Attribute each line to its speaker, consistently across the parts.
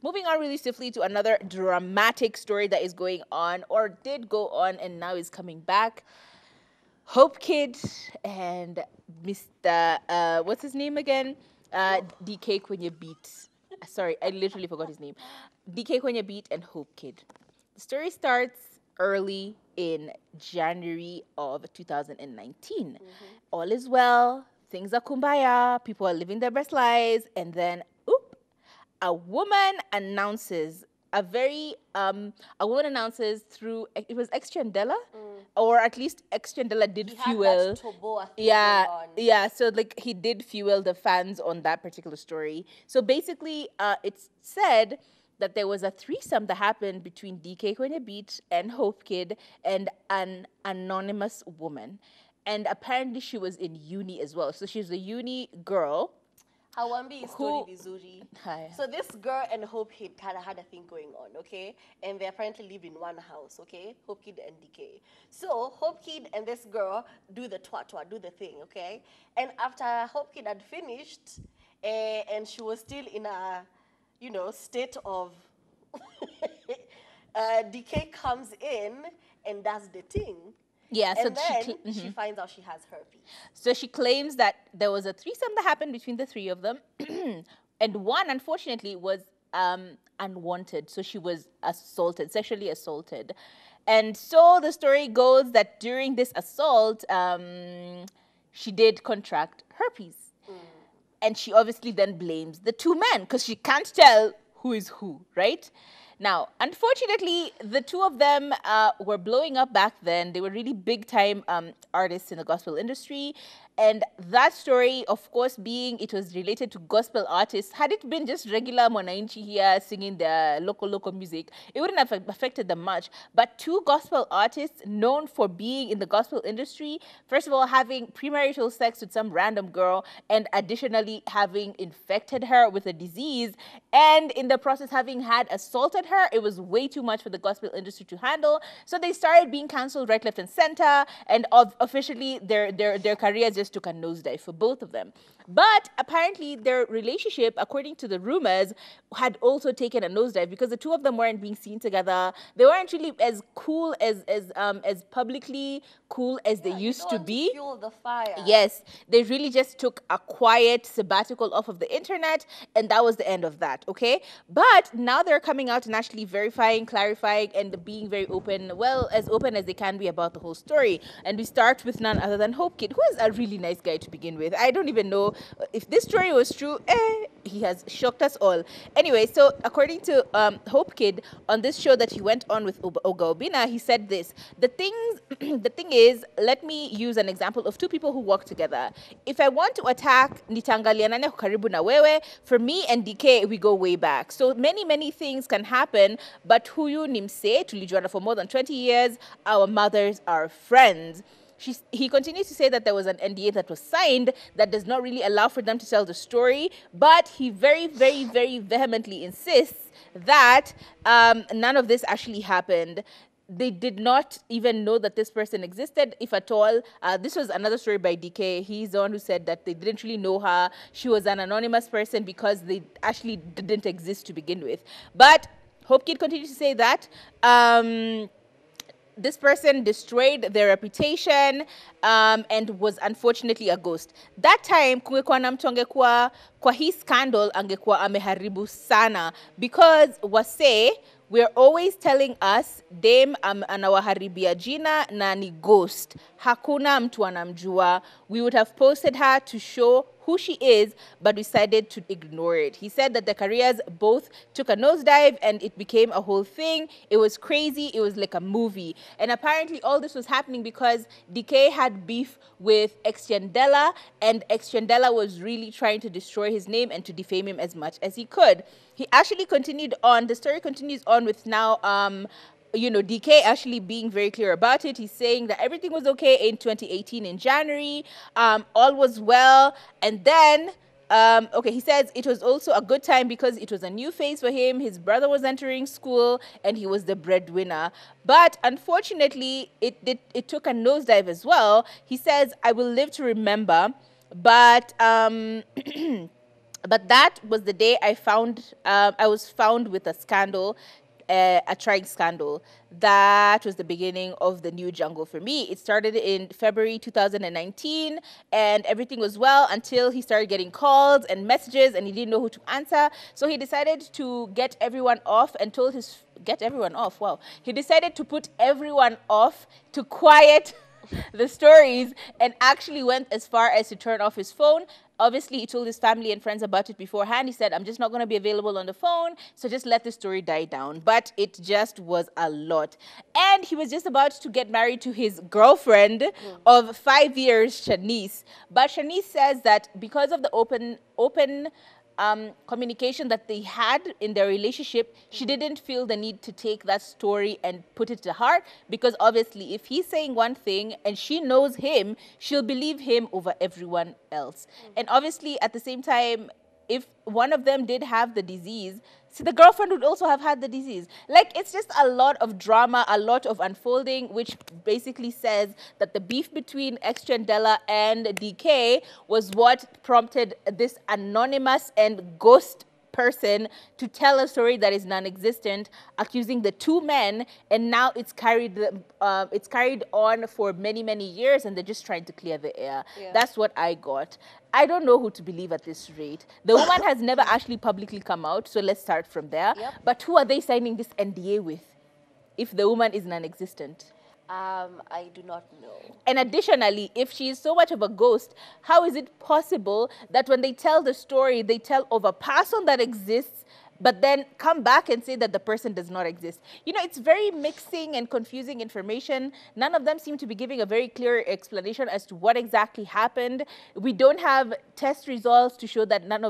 Speaker 1: moving on really swiftly to another dramatic story that is going on or did go on and now is coming back. HopeKid and Mr. What's his name again? DK Kwenye Beat. Sorry, I literally forgot his name. DK Kwenye Beat and HopeKid. The story starts early in January of 2019. All is well, things are kumbaya, people are living their best lives, and then, oop, a woman announces a woman announces through it was Extendella, or at least Extendella did
Speaker 2: He had
Speaker 1: fuel.
Speaker 2: that Toboa thing
Speaker 1: Yeah,
Speaker 2: going on.
Speaker 1: yeah. So like he did fuel the fans on that particular story. So basically, it's said that there was a threesome that happened between DK Kwenye Beach and HopeKid and an anonymous woman, and apparently she was in uni as well. So she's a uni girl.
Speaker 2: Hawambi is story vizuri.
Speaker 1: Hi.
Speaker 2: So this girl and HopeKid kind of had a thing going on, okay? And they apparently live in one house, okay? HopeKid and DK. So HopeKid and this girl do the twatwa, do the thing, okay? And after HopeKid had finished, and she was still in a, state of DK comes in and does the thing.
Speaker 1: Yeah, so
Speaker 2: And then she finds out she has herpes.
Speaker 1: So she claims that there was a threesome that happened between the three of them, and one, unfortunately, was unwanted. So she was assaulted, sexually assaulted. And so the story goes that during this assault, she did contract herpes. And she obviously then blames the two men because she can't tell who is who, right? Now, unfortunately, the two of them were blowing up back then. They were really big-time artists in the gospel industry. And that story, of course, being it was related to gospel artists, had it been just regular Mwananchi here singing their local music, it wouldn't have affected them much. But two gospel artists known for being in the gospel industry, first of all, having premarital sex with some random girl, and additionally having infected her with a disease, and in the process having had assaulted her, it was way too much for the gospel industry to handle. So they started being cancelled right, left, and center, and officially their careers just took a nosedive for both of them. But apparently their relationship, according to the rumors, had also taken a nosedive because the two of them weren't being seen together. They weren't really as cool as publicly cool as they used to be.
Speaker 2: Fuel the fire.
Speaker 1: Yes, they really just took a quiet sabbatical off of the internet, and that was the end of that, okay? But now they're coming out and actually verifying, clarifying, and being very open, well, as open as they can be about the whole story. And we start with none other than HopeKid, who is a really nice guy to begin with. I don't even know if this story was true. He has shocked us all. Anyway, so according to HopeKid, on this show that he went on with Oga Obina, he said this: the thing is, let me use an example of two people who work together. If I want to attack nitangalia nani ako karibu na wewe, for me and DK, we go way back. So many things can happen, but huyu ni mse, tulijuana for more than 20 years, our mothers are friends. He continues to say that there was an NDA that was signed that does not really allow for them to tell the story, but he very vehemently insists that none of this actually happened. They did not even know that this person existed, if at all. This was another story by DK. He's the one who said that they didn't really know her. She was an anonymous person because they actually didn't exist to begin with. But HopeKid continues to say that this person destroyed their reputation and was unfortunately a ghost. That time, kungekuwa na mtu angekuwa kwa hii scandal angekuwa ameharibu sana, because wase we're always telling us dem anawaharibia jina na ni ghost. Hakuna mtu anamjua. We would have posted her to show who she is, but decided to ignore it. He said that the careers both took a nosedive and it became a whole thing. It was crazy. It was like a movie. And apparently all this was happening because DK had beef with Extendella, and Extendella was really trying to destroy his name and to defame him as much as he could. He actually continued on. The story continues on with now DK actually being very clear about it. He's saying that everything was okay in 2018 in January. All was well. And then, he says it was also a good time because it was a new phase for him. His brother was entering school and he was the breadwinner. But unfortunately, it took a nosedive as well. He says, I will live to remember. But But that was the day I was found with a scandal, a trying scandal. That was the beginning of the new jungle for me. It started in February 2019, and everything was well until he started getting calls and messages, and he didn't know who to answer. So he decided to get everyone off and told his get everyone off. Wow. He decided to put everyone off to quiet the stories, and actually went as far as to turn off his phone. Obviously, he told his family and friends about it beforehand. He said, I'm just not going to be available on the phone, so just let the story die down. But it just was a lot. And he was just about to get married to his girlfriend of 5 years, Shanice. But Shanice says that because of the open communication that they had in their relationship, she didn't feel the need to take that story and put it to heart, because obviously if he's saying one thing and she knows him, she'll believe him over everyone else. And obviously at the same time, if one of them did have the disease, see, the girlfriend would also have had the disease. Like, it's just a lot of drama, a lot of unfolding, which basically says that the beef between X Chandela and DK was what prompted this anonymous and ghost person to tell a story that is non-existent, accusing the two men, and now it's carried on for many years, and they're just trying to clear the air.
Speaker 2: Yeah.
Speaker 1: That's what I got. I don't know who to believe at this rate. The woman has never actually publicly come out, so let's start from there.
Speaker 2: Yep.
Speaker 1: But who are they signing this NDA with if the woman is non-existent?
Speaker 2: I do not know.
Speaker 1: And additionally, if she is so much of a ghost, how is it possible that when they tell the story, they tell of a person that exists, but then come back and say that the person does not exist? You know, it's very mixing and confusing information. None of them seem to be giving a very clear explanation as to what exactly happened. We don't have test results to show that none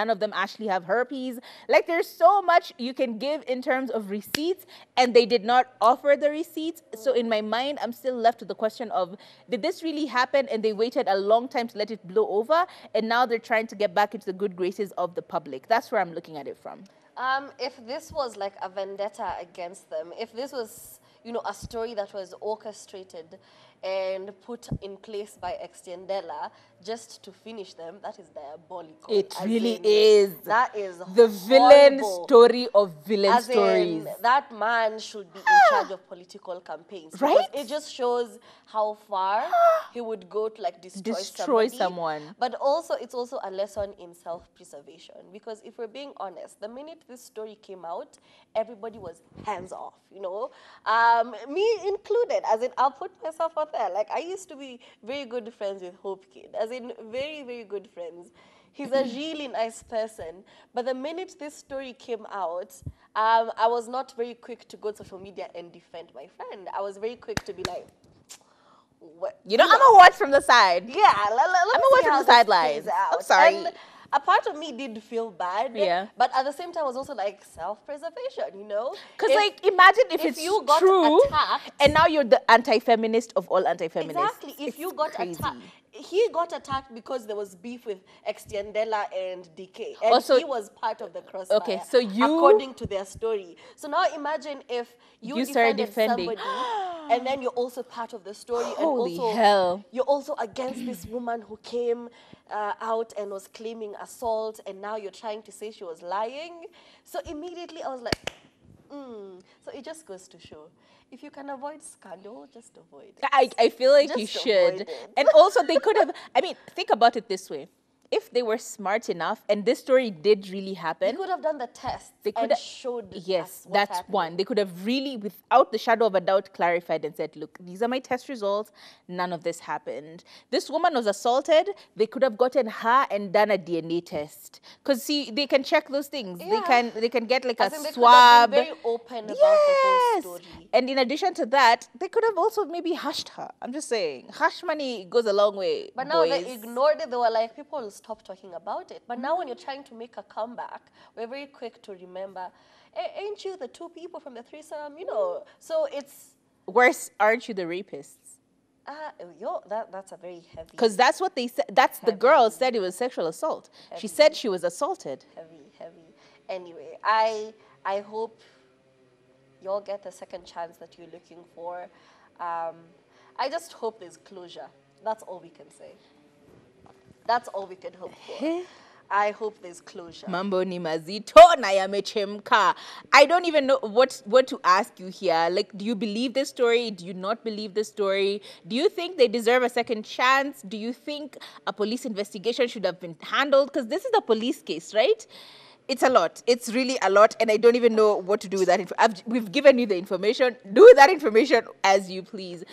Speaker 1: of them actually have herpes. Like, there's so much you can give in terms of receipts, and they did not offer the receipts. So in my mind, I'm still left with the question of, did this really happen and they waited a long time to let it blow over, and now they're trying to get back into the good graces of the public? That's where I'm looking at it from.
Speaker 2: If this was like a vendetta against them, if this was, you know, a story that was orchestrated and put in place by Extiendela just to finish them, that is diabolical.
Speaker 1: It
Speaker 2: As
Speaker 1: really
Speaker 2: in,
Speaker 1: is.
Speaker 2: That is
Speaker 1: The villain
Speaker 2: horrible.
Speaker 1: story of villain
Speaker 2: As
Speaker 1: stories.
Speaker 2: in, that man should be in charge of political campaigns. Because
Speaker 1: Right?
Speaker 2: it just shows how far he would go to like destroy somebody.
Speaker 1: someone.
Speaker 2: But also, it's also a lesson in self-preservation. Because if we're being honest, the minute this story came out, everybody was hands off, you know? Me included, as in, I'll put myself out there. Like, I used to be very good friends with HopeKid, as in very good friends. He's a really nice person. But the minute this story came out, I was not very quick to go to social media and defend my friend. I was very quick to be like, what?
Speaker 1: You know, I'm going to watch from the side.
Speaker 2: Yeah, let me
Speaker 1: gonna
Speaker 2: see
Speaker 1: watch from
Speaker 2: how
Speaker 1: the
Speaker 2: this
Speaker 1: sidelines.
Speaker 2: plays out.
Speaker 1: I'm sorry.
Speaker 2: And a part of me did feel bad.
Speaker 1: Yeah.
Speaker 2: But at the same time, I was also like self-preservation, you know?
Speaker 1: Because, like, imagine if it's
Speaker 2: you got
Speaker 1: true,
Speaker 2: attacked,
Speaker 1: and now you're the anti-feminist of all anti-feminists.
Speaker 2: exactly. If
Speaker 1: It's
Speaker 2: you got
Speaker 1: crazy.
Speaker 2: attacked, he got attacked because there was beef with Extiendela and DK. And
Speaker 1: Also-
Speaker 2: he was part of the crossfire.
Speaker 1: Okay, so you-
Speaker 2: according to their story. So now imagine if
Speaker 1: You started
Speaker 2: defended
Speaker 1: defending.
Speaker 2: somebody and then you're also part of the story.
Speaker 1: Holy
Speaker 2: and also
Speaker 1: hell.
Speaker 2: you're also against this woman who came out and was claiming assault, and now you're trying to say she was lying. So immediately I was like, So it just goes to show, if you can avoid scandal, just avoid it.
Speaker 1: I feel like
Speaker 2: Just
Speaker 1: you
Speaker 2: avoid
Speaker 1: should.
Speaker 2: it.
Speaker 1: And also, they could have, I mean, think about it this way. If they were smart enough and this story did really
Speaker 2: They
Speaker 1: happen,
Speaker 2: could have done the test
Speaker 1: they could
Speaker 2: and
Speaker 1: have
Speaker 2: showed
Speaker 1: yes,
Speaker 2: us what's
Speaker 1: that's
Speaker 2: happening.
Speaker 1: one. They could have really, without the shadow of a doubt, clarified and said, look, these are my test results. None of this happened. This woman was assaulted. They could have gotten her and done a DNA test. Because see, they can check those things.
Speaker 2: Yeah.
Speaker 1: They can get like
Speaker 2: As
Speaker 1: a
Speaker 2: in, they could
Speaker 1: swab.
Speaker 2: have been very open about the whole
Speaker 1: Yes.
Speaker 2: story.
Speaker 1: And in addition to that, they could have also maybe hushed her. I'm just saying, hush money goes a long way.
Speaker 2: But now
Speaker 1: boys.
Speaker 2: they ignored it. They were like, people will stop talking about it. But now when you're trying to make a comeback, we're very quick to remember, ain't you the two people from the threesome? You know, so it's,
Speaker 1: Worse, aren't you the rapists?
Speaker 2: that's a very heavy,
Speaker 1: Because that's what they said. That's the girl said it was sexual assault. She said she was assaulted.
Speaker 2: heavy. Anyway, I hope you'll get the second chance that you're looking for. I just hope there's closure. That's all we can say. That's all we can hope for. I hope there's closure.
Speaker 1: Mambo ni mazito na yamechemka. I don't even know what to ask you here. Like, do you believe this story? Do you not believe this story? Do you think they deserve a second chance? Do you think a police investigation should have been handled? Because this is a police case, right? It's a lot. It's really a lot, and I don't even know what to do with that. We've given you the information. Do with that information as you please.